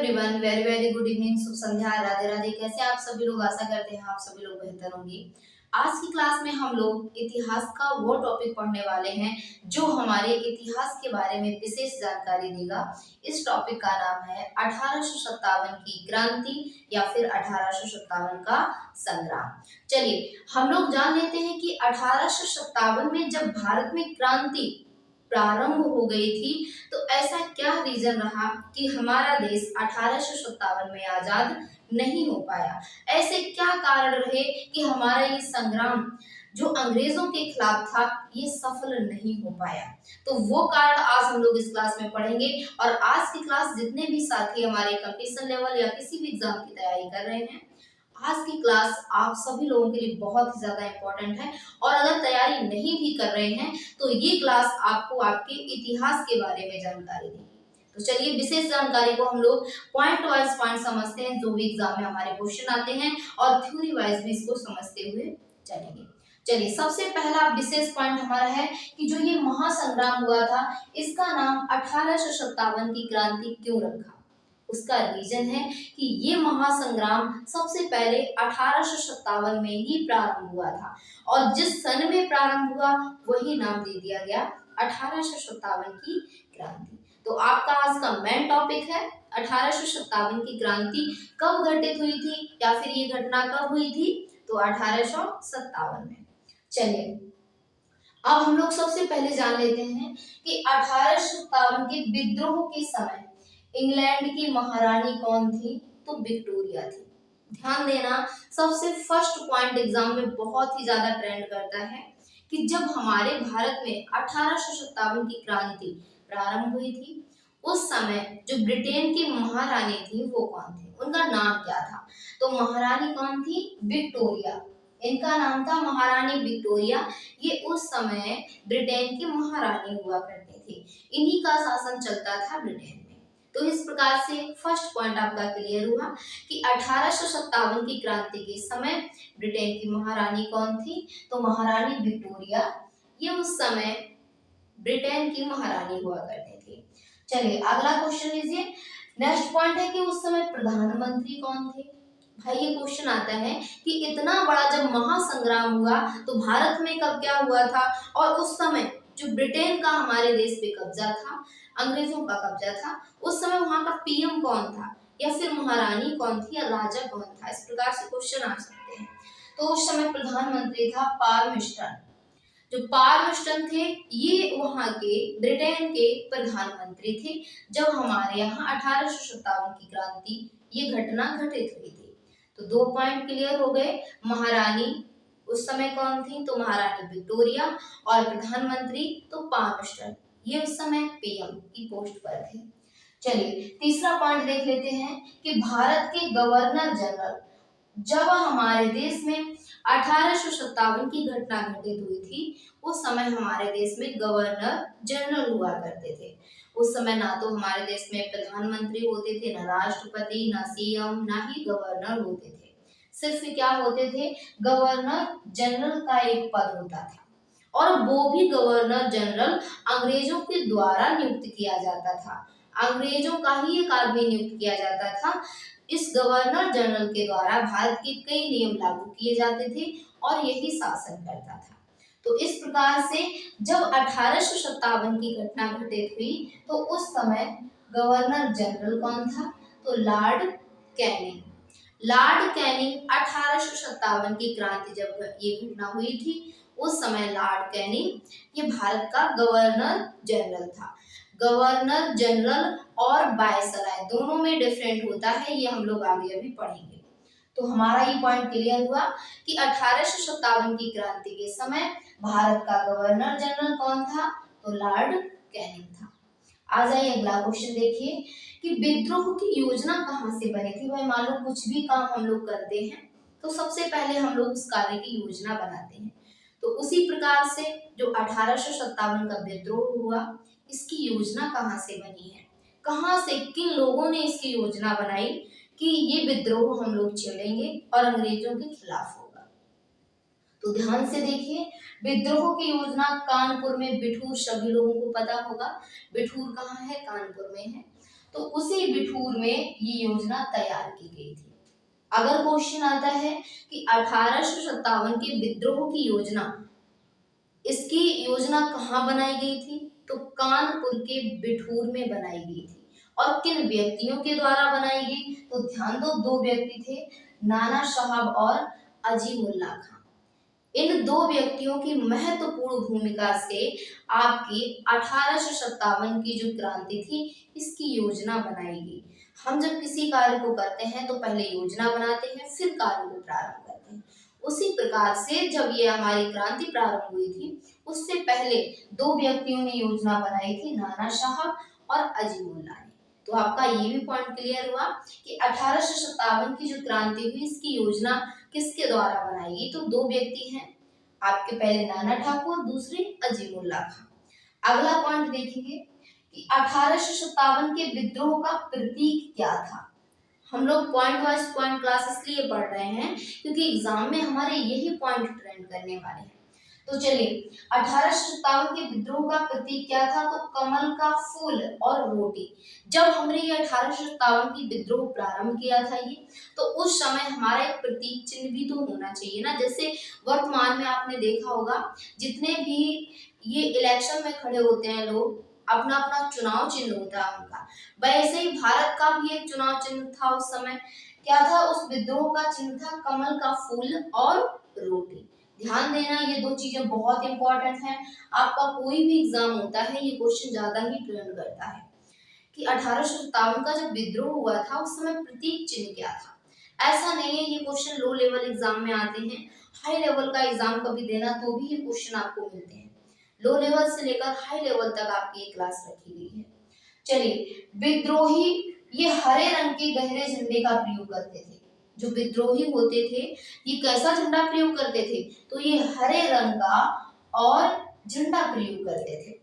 Everyone, very very good evening, शुभ संध्या, राधे राधे। कैसे आप सभी लोग? आशा करते हैं आप सभी लोग बेहतर होंगे। आज की क्लास में हम लोग इतिहास का वो टॉपिक पढ़ने वाले हैं जो हमारे इतिहास के बारे में विशेष जानकारी देगा। इस टॉपिक का नाम है 1857 की क्रांति या फिर 1857 का संग्राम। चलिए हम लोग जान लेते हैं कि 1857 में जब भारत में क्रांति प्रारंभ हो गई थी तो ऐसा क्या रीजन रहा कि हमारा देश 1857 में आजाद नहीं हो पाया। ऐसे क्या कारण रहे कि हमारा ये संग्राम जो अंग्रेजों के खिलाफ था ये सफल नहीं हो पाया। तो वो कारण आज हम लोग इस क्लास में पढ़ेंगे। और आज की क्लास जितने भी साथी हमारे कंपटीशन लेवल या किसी भी एग्जाम की तैयारी कर रहे हैं, आज की क्लास आप सभी लोगों के लिए बहुत ही ज्यादा इम्पोर्टेंट है। और अगर तैयारी नहीं भी कर रहे हैं तो ये क्लास आपको आपके इतिहास के बारे में जानकारी देगी। तो चलिए विशेष जानकारी को हम लोग पॉइंट वाइज पॉइंट समझते हैं, जो भी एग्जाम में हमारे क्वेश्चन आते हैं, और थ्योरी वाइज भी इसको समझते हुए चलेंगे। चलिए सबसे पहला विशेष पॉइंट हमारा है कि जो ये महासंग्राम हुआ था इसका नाम 1857 की क्रांति क्यों रखा। उसका रीजन है कि ये महासंग्राम सबसे पहले 1857 में ही प्रारंभ हुआ था और जिस सन में प्रारंभ हुआ वही नाम दे दिया गया 1857 की क्रांति। तो आपका आज का मेन टॉपिक है 1857 की क्रांति कब घटित हुई थी या फिर ये घटना कब हुई थी, तो 1857 में। चलिए अब हम लोग सबसे पहले जान लेते हैं कि 1857 के विद्रोह के समय इंग्लैंड की महारानी कौन थी, तो विक्टोरिया थी। ध्यान देना, सबसे फर्स्ट पॉइंट एग्जाम में बहुत ही ज्यादा ट्रेंड करता है कि जब हमारे भारत में 1857 की क्रांति प्रारंभ हुई थी उस समय जो ब्रिटेन की महारानी थी वो कौन थी, उनका नाम क्या था। तो महारानी कौन थी, विक्टोरिया। इनका नाम था महारानी विक्टोरिया। ये उस समय ब्रिटेन की महारानी हुआ करती थी, इन्हीं का शासन चलता था ब्रिटेन। तो इस प्रकार से फर्स्ट पॉइंट आपका क्लियर हुआ कि 1857 की क्रांति के समय ब्रिटेन की महारानी कौन थी, तो महारानी विक्टोरिया। ये उस समय ब्रिटेन की महारानी हुआ करती थी। चलिए अगला क्वेश्चन लीजिए। नेक्स्ट पॉइंट है कि उस समय प्रधानमंत्री कौन थे। भाई ये क्वेश्चन आता है कि इतना बड़ा जब महासंग्राम हुआ तो भारत में कब क्या हुआ था, और उस समय जो ब्रिटेन का हमारे देश पे कब्जा था, अंग्रेजों का कब्जा था, उस समय वहां का पीएम कौन था या फिर महारानी कौन थी या राजा कौन था। इस प्रकार से क्वेश्चन आ सकते हैं। तो उस समय प्रधानमंत्री था पारमिस्टन। जो पारमिस्टन थे ये वहां के ब्रिटेन के प्रधानमंत्री थे जब हमारे यहाँ 1857 की क्रांति ये घटना घटित हुई थी। तो दो पॉइंट क्लियर हो गए। महारानी उस समय कौन थी, तो महारानी विक्टोरिया, और प्रधानमंत्री तो पारमिस्टन, ये उस समय पीएम की पोस्ट पर थे। चलिए तीसरा पॉइंट देख लेते हैं कि भारत के गवर्नर जनरल जब हमारे देश में 1857 की घटना घटित हुई थी उस समय हमारे देश में गवर्नर जनरल हुआ करते थे। उस समय ना तो हमारे देश में प्रधानमंत्री होते थे, ना राष्ट्रपति, ना सीएम, ना ही गवर्नर होते थे। सिर्फ क्या होते थे, गवर्नर जनरल का एक पद होता था, और वो भी गवर्नर जनरल अंग्रेजों के द्वारा नियुक्त किया जाता था। अंग्रेजों का ही एक आदमी नियुक्त किया जाता था। इस गवर्नर जनरल के द्वारा भारत के कई नियम लागू किए जाते थे और यही शासन करता था। तो इस प्रकार से जब 1857 की घटना घटित हुई तो उस समय गवर्नर जनरल कौन था, तो लॉर्ड कैनिंग। लॉर्ड कैनिंग 1857 की क्रांति जब ये घटना हुई थी उस समय लॉर्ड कैनिंग ये भारत का गवर्नर जनरल था। गवर्नर जनरल और वायसराय दोनों में डिफरेंट होता है, ये हम लोग आगे अभी पढ़ेंगे। तो हमारा ये पॉइंट क्लियर हुआ कि 1857 की क्रांति के समय भारत का गवर्नर जनरल कौन था, तो लॉर्ड कैनिंग था। आ जाइए अगला क्वेश्चन देखिए कि विद्रोह की योजना कहाँ से बनी थी। भाई मान लो कुछ भी काम हम लोग करते हैं तो सबसे पहले हम लोग उस कार्य की योजना बनाते हैं। तो उसी प्रकार से जो 1857 का विद्रोह हुआ इसकी योजना कहाँ से बनी है, कहाँ से, किन लोगों ने इसकी योजना बनाई कि ये विद्रोह हम लोग छेड़ेंगे और अंग्रेजों के खिलाफ होगा। तो ध्यान से देखिए, विद्रोह की योजना कानपुर में बिठूर, सभी लोगों को पता होगा बिठूर कहाँ है, कानपुर में है। तो उसी बिठूर में ये योजना तैयार की गई थी। अगर क्वेश्चन आता है कि 1857 के विद्रोह की योजना, इसकी योजना कहाँ बनाई गई थी, तो कानपुर के बिठूर में बनाई गई थी। और किन व्यक्तियों के द्वारा बनाई गई, तो ध्यान दो, दो व्यक्ति थे, नाना साहब और अजीमुल्ला खां। इन दो व्यक्तियों की महत्वपूर्ण भूमिका से आपकी 1857 की जो क्रांति थी, इसकी योजना बनाई गई। हम जब किसी कार्य को करते हैं तो पहले योजना बनाते हैं, फिर कार्य को प्रारंभ करते हैं। उसी प्रकार से जब ये हमारी क्रांति प्रारंभ हुई थी, उससे पहले दो व्यक्तियों ने योजना बनाई थी, नाना साहब और अजीमुल्ला ने। तो आपका ये भी पॉइंट क्लियर हुआ कि 1857 की जो क्रांति हुई, इसकी योजना किसके द्वारा बनाई गई, तो दो व्यक्ति हैं आपके, पहले नाना ठाकुर, दूसरे अजीमुल्ला खां। अगला पॉइंट देखेंगे कि 1857 के विद्रोह का प्रतीक क्या था। हम लोग पॉइंट वाइज पॉइंट क्लास इसलिए पढ़ रहे हैं क्योंकि एग्जाम में हमारे यही पॉइंट ट्रेंड करने वाले हैं। तो चलिए, 1857 के विद्रोह का प्रतीक क्या था, तो कमल का फूल और रोटी। जब हमने ये 1857 की विद्रोह प्रारंभ किया था ये, तो उस समय हमारा एक प्रतीक चिन्ह भी तो होना चाहिए ना। जैसे वर्तमान में आपने देखा होगा, जितने भी ये इलेक्शन में खड़े होते हैं लोग, अपना अपना चुनाव चिन्ह होता है उनका। वैसे ही भारत का भी एक चुनाव चिन्ह था उस समय। क्या था, उस विद्रोह का चिन्ह था कमल का फूल और रोटी। ध्यान देना, ये दो चीजें बहुत इंपॉर्टेंट हैं। आपका कोई भी एग्जाम होता है, ये क्वेश्चन ज्यादा ही ट्रेंड करता है कि 1857 का जब विद्रोह हुआ था, उस समय प्रतीक चिन्ह क्या था। ऐसा नहीं है, ये क्वेश्चन लो लेवल एग्जाम में आते हैं, हाई लेवल का एग्जाम कभी देना तो भी ये क्वेश्चन आपको मिलते हैं। लो लेवल से लेकर हाई लेवल तक आपकी ये क्लास रखी गई है। चलिए, विद्रोही ये हरे रंग के गहरे झंडे का प्रयोग करते थे। जो विद्रोही होते थे, ये कैसा झंडा प्रयोग करते थे, तो ये हरे रंग का और झंडा प्रयोग करते थे।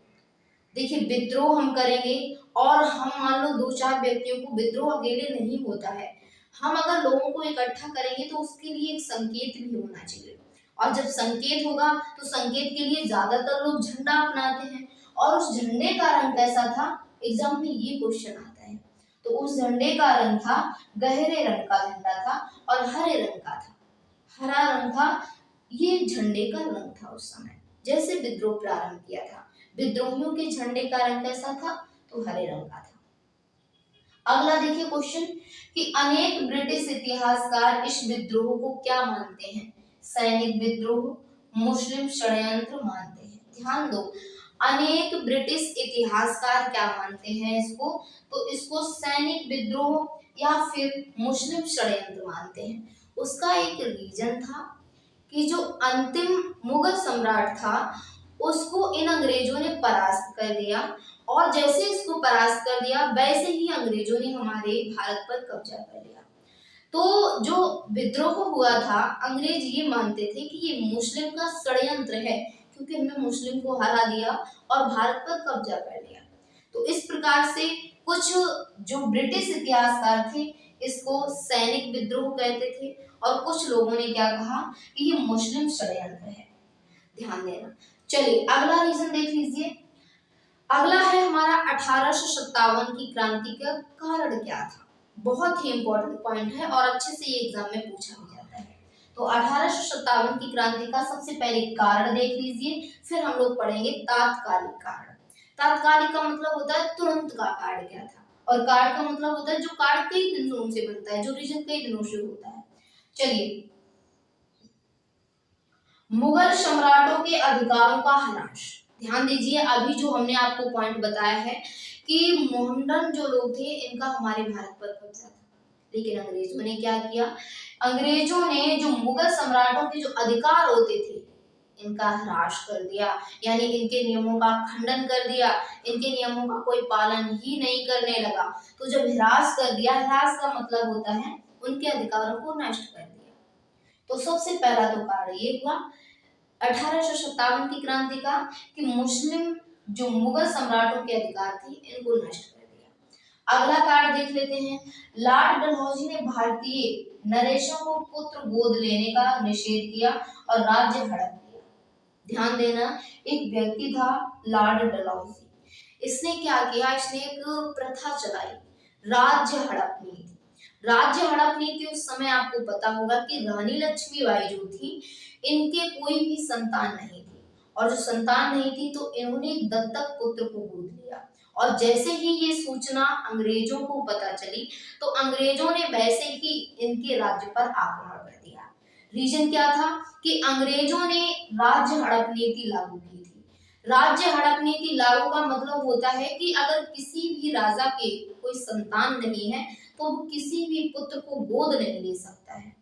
देखिए, विद्रोह हम करेंगे और हम मान लो दो चार व्यक्तियों को, विद्रोह अकेले नहीं होता है, हम अगर लोगों को इकट्ठा करेंगे तो उसके लिए एक संकेत भी होना चाहिए। और जब संकेत होगा तो संकेत के लिए ज्यादातर लोग झंडा अपनाते हैं। और उस झंडे का रंग कैसा था, एग्जाम में ये क्वेश्चन आता है। तो उस झंडे का रंग था, गहरे रंग का झंडा था और हरे रंग का था। हरा रंग था, ये झंडे का रंग था उस समय जैसे विद्रोह प्रारंभ किया था। विद्रोहियों के झंडे का रंग कैसा था, तो हरे रंग का था। अगला देखिए क्वेश्चन कि अनेक ब्रिटिश इतिहासकार इस विद्रोह को क्या मानते हैं, सैनिक विद्रोह, मुस्लिम षड्यंत्र मानते हैं। ध्यान दो, अनेक ब्रिटिश इतिहासकार क्या मानते हैं इसको, तो इसको सैनिक विद्रोह या फिर मुस्लिम षड्यंत्र मानते हैं। उसका एक रीजन था कि जो अंतिम मुगल सम्राट था, उसको इन अंग्रेजों ने परास्त कर दिया, और जैसे इसको परास्त कर दिया, वैसे ही अंग्रेजों ने हमारे भारत पर कब्जा कर लिया। तो जो विद्रोह हुआ था, अंग्रेज ये मानते थे कि ये मुस्लिम का षड्यंत्र है, क्योंकि हमने मुस्लिम को हरा दिया और भारत पर कब्जा कर लिया। तो इस प्रकार से कुछ जो ब्रिटिश इतिहासकार थे, इसको सैनिक विद्रोह कहते थे, और कुछ लोगों ने क्या कहा कि ये मुस्लिम षड्यंत्र है। ध्यान देना। चलिए, अगला रीजन देख लीजिए। अगला है हमारा 1857 की क्रांति का कारण क्या था। बहुत ही इंपॉर्टेंट पॉइंट है और अच्छे से ये एग्जाम में पूछा भी जाता है। तो 1857 की क्रांति का सबसे पहले कारण देख लीजिए, फिर हम लोग पढ़ेंगे तात्कालिक कारण। तात्कालिक का मतलब होता है तुरंत का कार्य क्या था, और कार्य का मतलब होता है जो कार्य कई दिनों से बनता है, जो रीजन कई दिनों से होता है। चलिए, मुगल सम्राटों के अधिकारों का ह्रास। ध्यान दीजिए, अभी जो हमने आपको पॉइंट बताया है कि मोहम्मदन जो लोग थे, इनका हमारे भारत पर कब्जा था, लेकिन अंग्रेजों ने क्या किया, अंग्रेजों ने जो मुगल सम्राटों के जो अधिकार होते थे, इनका ह्रास कर दिया, यानी इनके नियमों का खंडन कर दिया, इनके नियमों का कोई पालन ही नहीं करने लगा। तो जब ह्रास कर दिया, ह्रास का मतलब होता है उनके अधिकारों को नष्ट कर दिया। तो सबसे पहला तो कारण ये हुआ 1857 की क्रांति का कि मुस्लिम जो मुगल सम्राटों के अधिकार थे, इनको नष्ट कर दिया। अगला कार्ड देख लेते हैं। लॉर्ड डलहौजी ने भारतीय नरेशों को पुत्र गोद लेने का निषेध किया और राज्य हड़प दिया। ध्यान देना, एक व्यक्ति था लॉर्ड डलहौजी, इसने क्या किया, इसने एक प्रथा चलाई राज्य हड़प नीति। राज्य हड़प नीति उस समय आपको पता होगा कि रानी लक्ष्मीबाई जो थी, इनके कोई भी संतान नहीं थी, और जो संतान नहीं थी तो इन्होंने एक दत्तक पुत्र को गोद लिया। और जैसे ही ये सूचना अंग्रेजों को पता चली तो अंग्रेजों ने वैसे ही इनके राज्य पर आक्रमण कर दिया। रीजन क्या था कि अंग्रेजों ने राज्य हड़प नीति लागू की थी। राज्य हड़प नीति लागू का मतलब होता है कि अगर किसी भी राजा के कोई संतान नहीं है तो वो किसी भी पुत्र को गोद नहीं ले सकता है,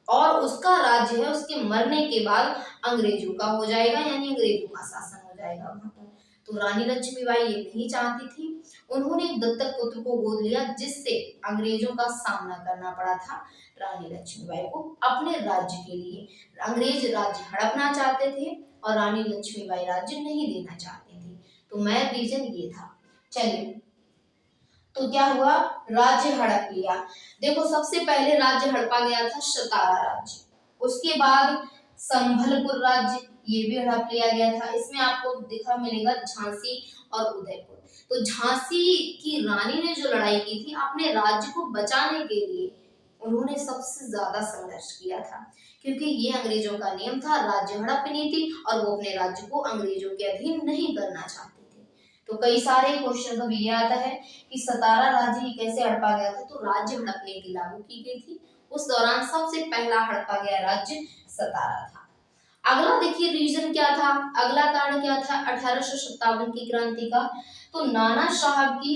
और उसका राज्य है उसके मरने के बाद अंग्रेजों का हो जाएगा, यानी अंग्रेजों का शासन हो जाएगा वहां पर। तो रानी लक्ष्मीबाई ये नहीं चाहती थी, उन्होंने दत्तक पुत्र को गोद लिया, जिससे अंग्रेजों का सामना करना पड़ा था रानी लक्ष्मीबाई को अपने राज्य के लिए। अंग्रेज राज्य हड़पना चाहते थे और रानी लक्ष्मीबाई राज्य नहीं देना चाहती थी। तो मेन रीजन ये था। चलिए, तो क्या हुआ, राज्य हड़प लिया। देखो, सबसे पहले राज्य हड़पा गया था सतारा राज्य, उसके बाद संभलपुर राज्य, ये भी हड़प लिया गया था। इसमें आपको दिखा मिलेगा झांसी और उदयपुर। तो झांसी की रानी ने जो लड़ाई की थी अपने राज्य को बचाने के लिए, उन्होंने सबसे ज्यादा संघर्ष किया था, क्योंकि ये अंग्रेजों का नियम था राज्य हड़प नीति, और वो अपने राज्य को अंग्रेजों के अधीन नहीं करना चाहते थे। तो कई सारे क्वेश्चन कभी ये आता है कि सतारा राज्य कैसे हड़पा गया था, तो राज्य हड़प नीति लागू की गई थी। उस दौरान सबसे पहला हड़पा गया राज्य सतारा था। अगला देखिए रीजन क्या था, अगला कारण क्या था 1857 की क्रांति का। तो नाना साहब की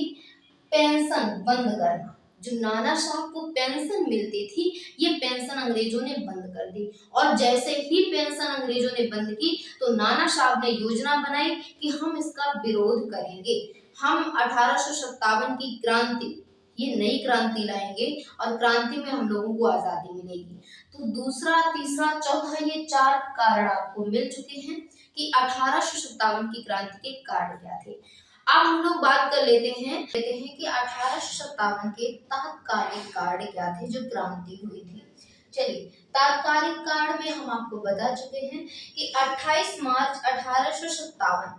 पेंशन बंद करना। जो नाना साहब को पेंशन मिलती थी, ये पेंशन अंग्रेजों ने बंद कर दी, और जैसे ही पेंशन अंग्रेजों ने बंद की तो नाना साहब ने योजना बनाई कि हम इसका विरोध करेंगे, हम 1857 की क्रांति, ये नई क्रांति लाएंगे और क्रांति में हम लोगों को आजादी मिलेगी। तो दूसरा, तीसरा, चौथा, ये 4 कारण आपको मिल चुके हैं कि 1857 की क्रांति के कारण क्या थे। अब हम लोग बात कर लेते हैं कि 1857 के तात्कालिक कारण क्या थे जो क्रांति हुई थी। चलिए, तात्कालिक कारण में हम आपको बता चुके हैं कि 28 मार्च 1857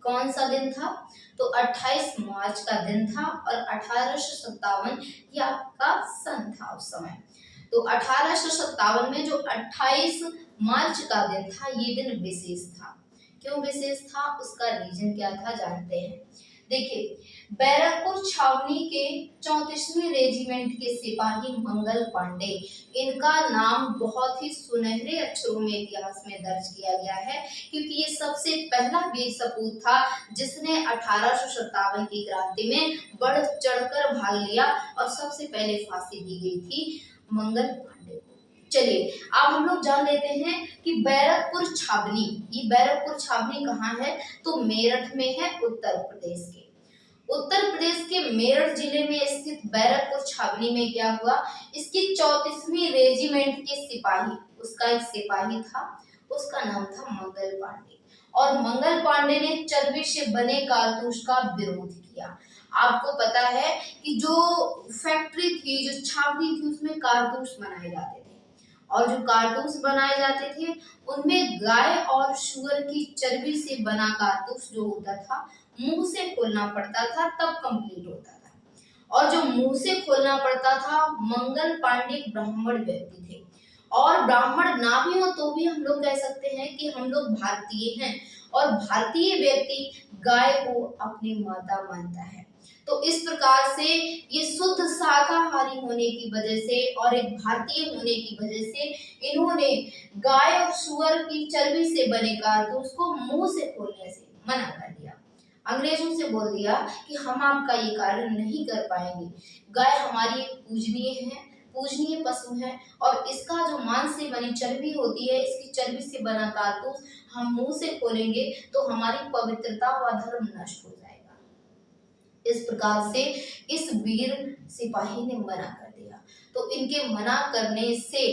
कौन सा दिन था, तो 28 मार्च का दिन था, और 1857 ये आपका सन था उस समय। तो 1857 में जो 28 मार्च का दिन था, ये दिन विशेष था। क्यों विशेष था, उसका रीजन क्या था जानते हैं। देखिए, बैरकपुर छावनी के 34वें रेजिमेंट के सिपाही मंगल पांडे, इनका नाम बहुत ही सुनहरे अक्षरों में इतिहास में दर्ज किया गया है, क्योंकि ये सबसे पहला वीर सपूत था जिसने 1857 की क्रांति में बढ़ चढ़कर भाग लिया, और सबसे पहले फांसी दी गई थी मंगल पांडे को। चलिए, अब हम लोग जान लेते हैं कि बैरकपुर छावनी, ये बैरकपुर छावनी कहाँ है, तो मेरठ में है, उत्तर प्रदेश के। उत्तर प्रदेश के मेरठ जिले में स्थित बैरकपुर छावनी में क्या हुआ, इसकी 34वीं रेजिमेंट के सिपाही, उसका एक सिपाही था, उसका नाम था मंगल पांडे, और मंगल पांडे ने चर्बी से बने कारतूस का विरोध किया। आपको पता है कि जो फैक्ट्री थी, जो छावनी थी, उसमें कारतूस बनाए जाते थे, और जो कारतूस बनाए जाते थे उनमें गाय और सुअर की चर्बी से बना कारतूस जो होता था, मुंह से खोलना पड़ता था तब कंप्लीट होता था, और जो मुंह से खोलना पड़ता था, मंगल पांडे ब्राह्मण व्यक्ति थे, और ब्राह्मण ना भी हो तो भी हम लोग कह सकते हैं कि हम लोग भारतीय हैं, और भारतीय व्यक्ति गाय को अपनी माता मानता है। तो इस प्रकार से ये शुद्ध शाकाहारी होने की वजह से और एक भारतीय होने की वजह से इन्होंने गाय और सुअर की चर्बी से बने कारतूस को मुंह से खोलने से मना कर दिया। अंग्रेजों से बोल दिया कि हम आपका ये कार्य नहीं कर पाएंगे, गाय हमारी एक पूजनीय पशु है, और इसका जो मांस से बनी चर्बी होती है, इसकी चर्बी से बना कारतूस हम मुंह से खोलेंगे तो हमारी पवित्रता व धर्म नष्ट हो जाएगा। इस प्रकार से इस वीर सिपाही ने मना कर दिया। तो इनके मना करने से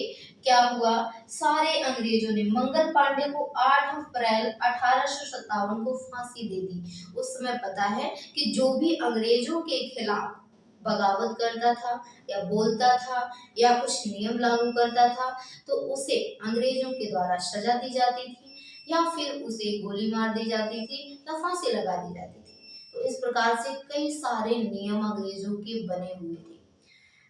क्या हुआ, सारे अंग्रेजों ने मंगल पांडे को 8 अप्रैल 1857 को फांसी दे दी। उस समय पता है कि जो भी अंग्रेजों के खिलाफ बगावत करता था या बोलता था या कुछ नियम लागू करता था, तो उसे अंग्रेजों के द्वारा सजा दी जाती थी, या फिर उसे गोली मार दी जाती थी, या फांसी लगा दी जाती थी। तो इस प्रकार से कई सारे नियम अंग्रेजों के बने हुए थे।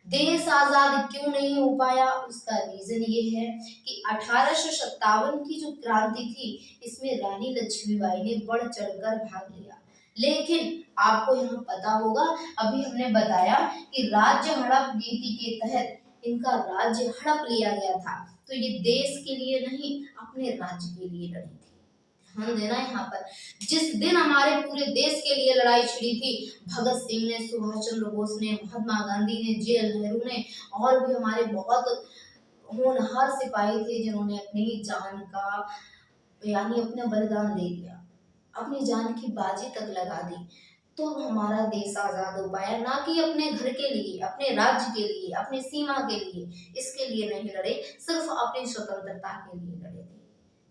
देश आजाद क्यों नहीं हो पाया, उसका रीजन ये है कि 1857 की जो क्रांति थी इसमें रानी लक्ष्मीबाई ने बढ़ चढ़कर भाग लिया। लेकिन आपको यहाँ पता होगा, अभी हमने बताया कि राज्य हड़प नीति के तहत इनका राज्य हड़प लिया गया था, तो ये देश के लिए नहीं अपने राज्य के लिए लड़ी थी। ध्यान देना यहाँ पर, जिस दिन हमारे पूरे देश के लिए लड़ाई छिड़ी थी, भगत सिंह ने, सुभाष चंद्र बोस ने, महात्मा गांधी ने, जवाहरलाल नेहरू ने और भी हमारे बहुत होनहार सिपाही थे जिन्होंने अपनी जान का यानी अपना बलिदान दे दिया, अपनी जान की बाजी तक लगा दी, तो हमारा देश आजाद हो पाया। ना कि अपने घर के लिए, अपने राज्य के लिए, अपनी सीमा के लिए, इसके लिए नहीं लड़े, सिर्फ अपनी स्वतंत्रता के लिए लड़े थे।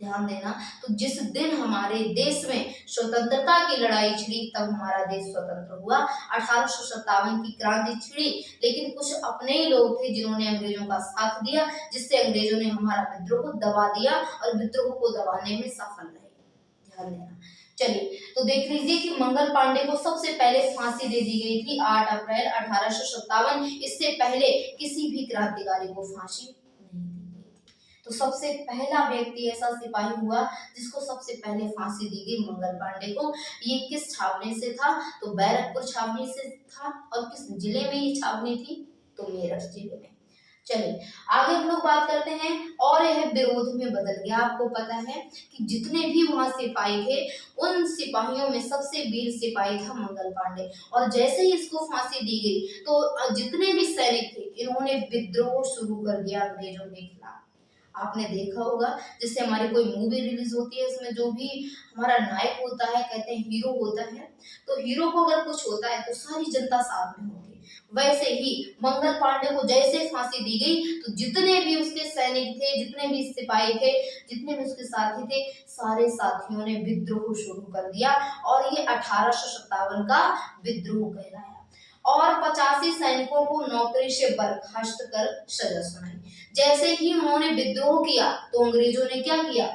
ध्यान देना, तो जिस दिन हमारे देश में स्वतंत्रता की लड़ाई छिड़ी तब हमारा देश स्वतंत्र हुआ। 1857 की क्रांति छिड़ी, लेकिन कुछ अपने ही लोग थे जिन्होंने अंग्रेजों का साथ दिया, जिससे अंग्रेजों ने हमारा विद्रोह को दबा दिया और विद्रोह को दबाने में सफल रहे। ध्यान देना। चलिए, तो देख लीजिए कि मंगल पांडे को सबसे पहले फांसी दे दी गई थी 8 अप्रैल 1857। इससे पहले किसी भी क्रांतिकारी को फांसी नहीं दी गई थी। तो सबसे पहला व्यक्ति ऐसा सिपाही हुआ जिसको सबसे पहले फांसी दी गई, मंगल पांडे को। ये किस छावनी से था, तो बैरकपुर छावनी से था। और किस जिले में ये छावनी थी, तो मेरठ जिले में। चलिए आगे हम लोग बात करते हैं, और यह विरोध में बदल गया। आपको पता है कि जितने भी वहां सिपाही थे, उन सिपाहियों में सबसे वीर सिपाही था मंगल पांडे। और जैसे ही इसको फांसी दी गई तो जितने भी सैनिक थे इन्होंने विद्रोह शुरू कर दिया अंग्रेजों के खिलाफ। आपने देखा होगा, जैसे हमारी कोई मूवी रिलीज होती है, इसमें जो भी हमारा नायक होता है, कहते हैं हीरो होता है, तो हीरो को अगर कुछ होता है तो सारी जनता साथ में होती है। वैसे ही मंगल पांडे को जैसे फांसी दी गई तो जितने भी उसके सैनिक थे, जितने भी सिपाही थे, जितने भी उसके साथी थे, सारे साथियों ने विद्रोह शुरू कर दिया और ये 1857 का विद्रोह कहलाया। और 85 सैनिकों को नौकरी से बर्खास्त कर सजा सुनाई। जैसे ही उन्होंने विद्रोह किया तो अंग्रेजों ने क्या किया,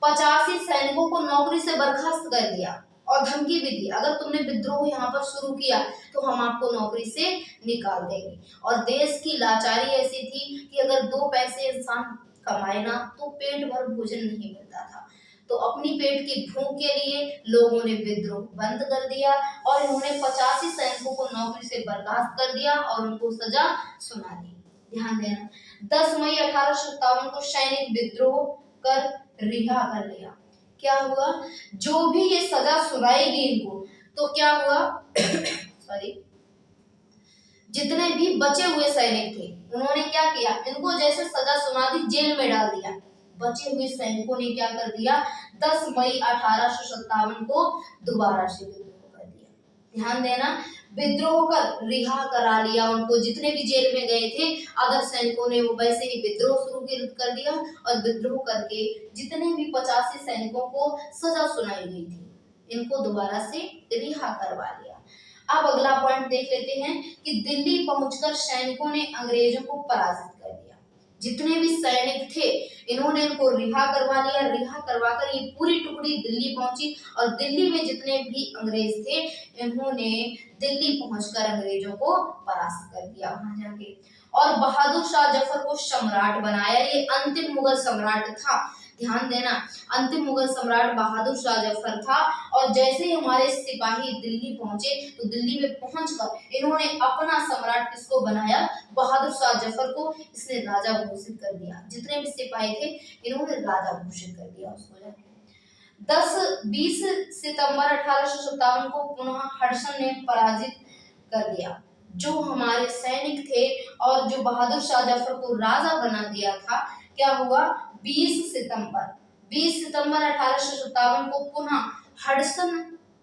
85 सैनिकों को नौकरी से बर्खास्त कर दिया और धमकी भी दी, अगर तुमने विद्रोह यहाँ पर शुरू किया तो हम आपको नौकरी से निकाल देंगे। और देश की लाचारी ऐसी थी कि अगर 2 पैसे इंसान कमाए ना तो पेट भर भोजन नहीं मिलता था, तो अपनी पेट की भूख के लिए लोगों ने विद्रोह बंद कर दिया और इन्होंने 85 सैनिकों को नौकरी से बर्खास्त कर दिया और उनको सजा सुना दी। ध्यान देना, 10 मई 1857 को सैनिक विद्रोह कर रिहा कर लिया। क्या हुआ, जो भी ये सजा सुनाएगी इनको, तो क्या हुआ सॉरी, जितने भी बचे हुए सैनिक थे उन्होंने क्या किया, इनको जैसे सजा सुना दी, जेल में डाल दिया। बचे हुए सैनिकों ने क्या कर दिया, 10 मई 1857 को दोबारा से विद्रोह कर दिया। ध्यान देना, विद्रोह कर रिहा करा लिया उनको, जितने भी जेल में गए थे अदर सैनिकों ने वो वैसे ही विद्रोह शुरू कर दिया और विद्रोह करके जितने भी 85 सैनिकों को सजा सुनाई गई थी इनको दोबारा से रिहा करवा लिया। अब अगला पॉइंट देख लेते हैं कि दिल्ली पहुंचकर सैनिकों ने अंग्रेजों को पराजित कर दिया। जितने भी सैनिक थे इन्होंने इनको रिहा करवा लिया। रिहा करवाकर ये पूरी टुकड़ी दिल्ली पहुंची और दिल्ली में जितने भी अंग्रेज थे इन्होंने दिल्ली पहुंचकर अंग्रेजों को परास्त कर दिया वहां जाके, और बहादुर शाह जफर को सम्राट बनाया। ये अंतिम मुगल सम्राट था। ध्यान देना, अंतिम मुगल सम्राट बहादुर शाह जफर था। और जैसे ही हमारे सिपाही दिल्ली पहुंचे तो दिल्ली में पहुंचकर इन्होंने अपना सम्राट किसको बनाया, बहादुर शाह जफर को। इसने राजा घोषित कर दिया, जितने भी सिपाही थे इन्होंने राजा घोषित कर दिया उसको। 20 सितंबर 1857 को पुनः हडसन ने पराजित कर दिया। जो हमारे सैनिक थे और जो बहादुर शाह जफर को राजा बना दिया था, क्या हुआ, 20 सितंबर 1857 को पुनः हडसन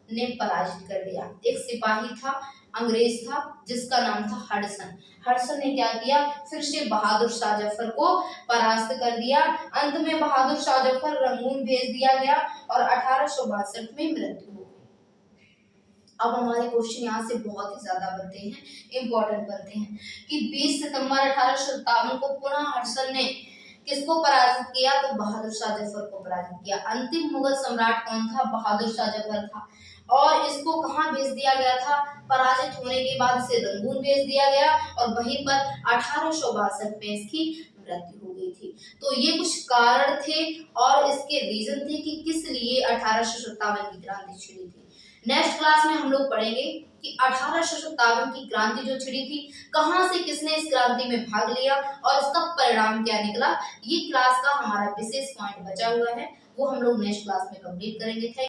ने पराजित कर दिया। एक सिपाही था, अंग्रेज था, जिसका नाम था हडसन। हडसन ने क्या किया, फिर से बहादुर शाह जफर को परास्त कर दिया। अंत में बहादुर शाह जफर रंगून भेज दिया गया और 1862 में मृत्यु हो गई। अब हमारे क्वेश्चन यहाँ से बहुत ही ज्यादा बनते हैं, इंपॉर्टेंट बनते हैं कि 20 सितंबर 1857 को पुनः हडसन ने किसको पराजित किया, तो बहादुर शाह जफर को पराजित किया। अंतिम मुगल सम्राट कौन था, बहादुर शाह जफर था। और इसको कहाँ भेज दिया गया था? पराजित होने के बाद इसे रंगून भेज दिया गया और वहीं पर 1862 में इसकी मृत्यु हो गई थी। तो ये कुछ कारण थे और इसके रीजन थे कि किस लिए 1857 की क्रांति छिड़ी थी। नेक्स्ट क्लास में हम लोग पढ़ेंगे कि 1857 की क्रांति जो छिड़ी थी, कहाँ से किसने इस क्रांति में भाग लिया और इसका परिणाम क्या निकला। ये क्लास का हमारा विशेष पॉइंट बचा हुआ है, वो हम लोग नेक्स्ट क्लास में कंप्लीट करेंगे।